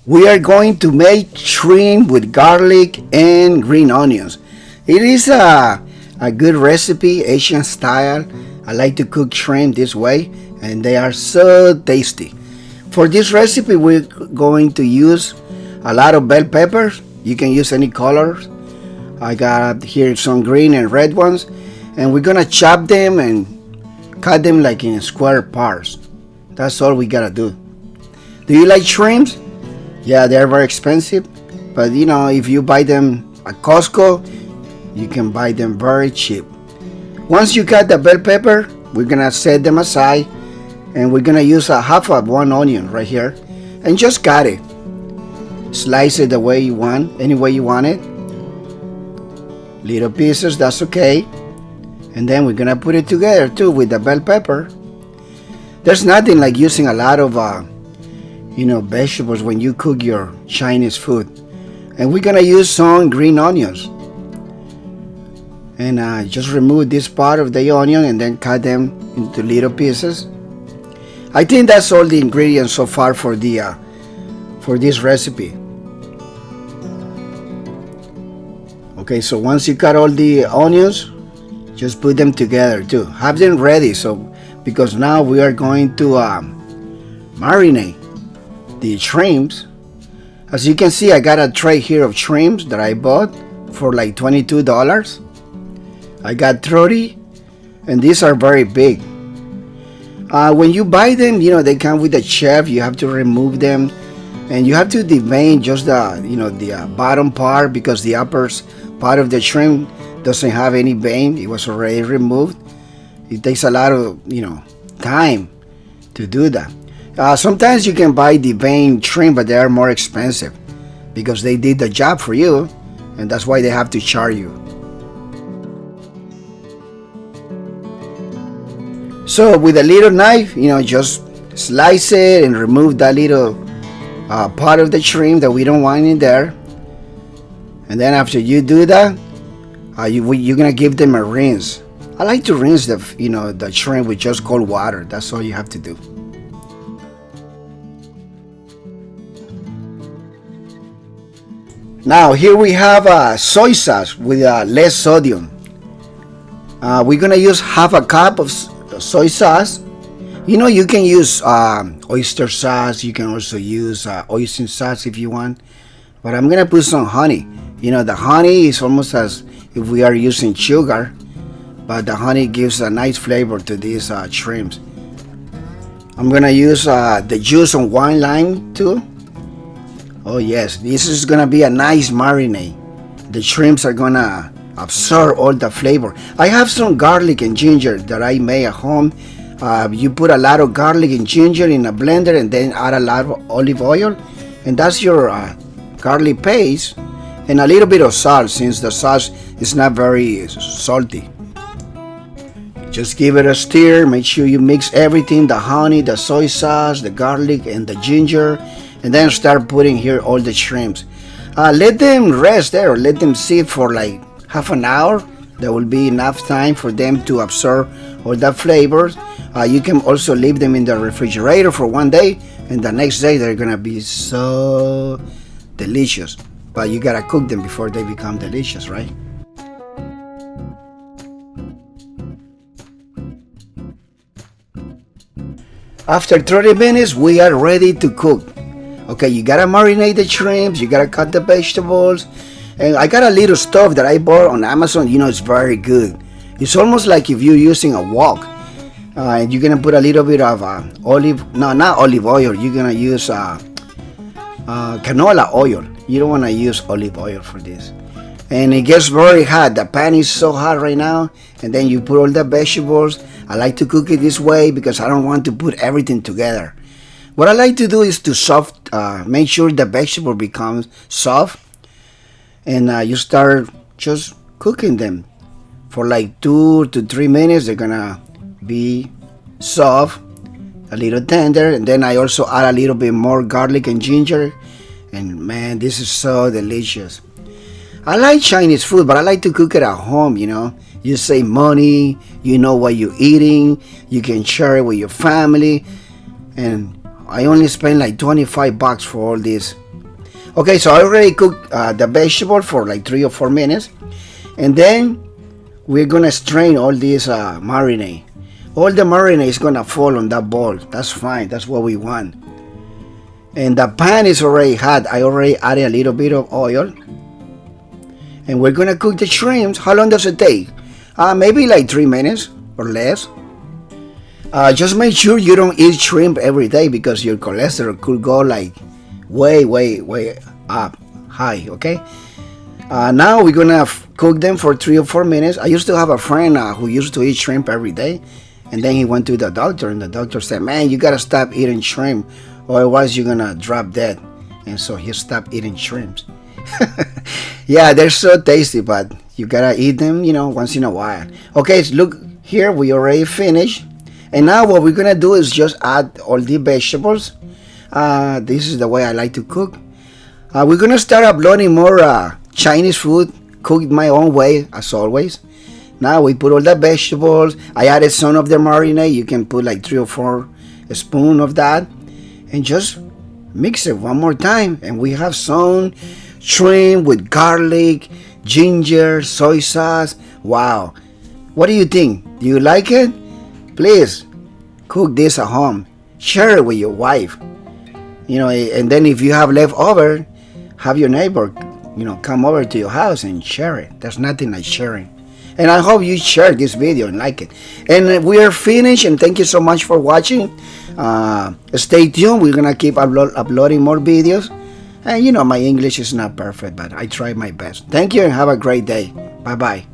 We are going to make shrimp with garlic and green onions. It is a good recipe, Asian style. I like to cook shrimp this way, and they are so tasty. For this recipe, we're going to use a lot of bell peppers. You can use any colors. I got here some green and red ones, and we're gonna chop them and cut them like in square parts. That's all we gotta do. Do you like shrimps? Yeah, they're very expensive, but if you buy them at Costco, you can buy them very cheap. Once you cut the bell pepper, we're gonna set them aside, and we're gonna use a half of one onion right here, and just cut it. Slice it the way you want, any way you want it. Little pieces, that's okay. And then we're gonna put it together too with the bell pepper. There's nothing like using a lot of vegetables when you cook your Chinese food. And we're gonna use some green onions. And just remove this part of the onion and then cut them into little pieces. I think that's all the ingredients so far for this recipe. Okay, so once you cut all the onions, just put them together too. Have them ready, because now we are going to marinate the shrimps. As you can see, I got a tray here of shrimps that I bought for like $22. I got 30, and these are very big. When you buy them, they come with a chef. You have to remove them, and you have to devein just the bottom part, because the upper part of the shrimp doesn't have any vein. It was already removed. It takes a lot of time to do that. Sometimes you can buy the vein shrimp, but they are more expensive because they did the job for you, and that's why they have to charge you. So with a little knife, just slice it and remove that little part of the shrimp that we don't want in there. And then after you do that, you're gonna give them a rinse. I like to rinse the shrimp with just cold water. That's all you have to do. Now here we have soy sauce with less sodium. We're gonna use half a cup of soy sauce. You can use oyster sauce. You can also use oyster sauce if you want. But I'm gonna put some honey. The honey is almost as if we are using sugar, but the honey gives a nice flavor to these shrimps. I'm gonna use the juice of one lime too. Oh yes, this is gonna be a nice marinade. The shrimps are gonna absorb all the flavor. I have some garlic and ginger that I made at home. You put a lot of garlic and ginger in a blender, and then add a lot of olive oil, and that's your garlic paste, and a little bit of salt, since the sauce is not very salty. Just give it a stir. Make sure you mix everything, the honey, the soy sauce, the garlic, and the ginger, and then start putting here all the shrimps. Let them rest there, or let them sit for like half an hour. There will be enough time for them to absorb all the flavors. You can also leave them in the refrigerator for one day, and the next day they're gonna be so delicious. But you gotta cook them before they become delicious, right? After 30 minutes, we are ready to cook. Okay, you gotta marinate the shrimps, you gotta cut the vegetables, and I got a little stove that I bought on Amazon. It's very good. It's almost like if you're using a wok. And you're gonna put a little bit of not olive oil. You're gonna use canola oil. You don't wanna use olive oil for this. And it gets very hot. The pan is so hot right now. And then you put all the vegetables. I like to cook it this way because I don't want to put everything together. What I like to do is to make sure the vegetable becomes soft, and you start just cooking them for like 2 to 3 minutes. They're gonna be soft, a little tender, and then I also add a little bit more garlic and ginger, and man, this is so delicious. I like Chinese food, but I like to cook it at home. You save money, you know what you're eating, you can share it with your family, and I only spend like $25 for all this Okay, so I already cooked the vegetable for like 3 or 4 minutes, and then we're gonna strain all this marinade. All the marinade is gonna fall on that bowl. That's fine. That's what we want. And the pan is already hot. I already added a little bit of oil, and we're gonna cook the shrimps. How long does it take? Maybe like 3 minutes or less. Just make sure you don't eat shrimp every day because your cholesterol could go like way up high. Okay. Now we're gonna cook them for 3 or 4 minutes. I used to have a friend who used to eat shrimp every day, and then he went to the doctor, and the doctor said, "Man, you gotta stop eating shrimp, or otherwise you're gonna drop dead." And so he stopped eating shrimps. Yeah, they're so tasty, but you gotta eat them, once in a while. Okay, so look here, we already finished, and now what we're gonna do is just add all the vegetables. This is the way I like to cook. We're gonna start uploading more Chinese food cooked my own way as always. Now we put all the vegetables. I added some of the marinade. You can put like 3 or 4 spoons of that, and just mix it one more time, and we have some shrimp with garlic, ginger, soy sauce. Wow, what do you think? Do you like it? Please cook this at home. Share it with your wife. And then if you have leftover, have your neighbor come over to your house and share it. There's nothing like sharing. And I hope you share this video and like it. And we are finished, and thank you so much for watching. Stay tuned. We're gonna keep uploading more videos. And my English is not perfect, but I try my best. Thank you and have a great day. Bye bye.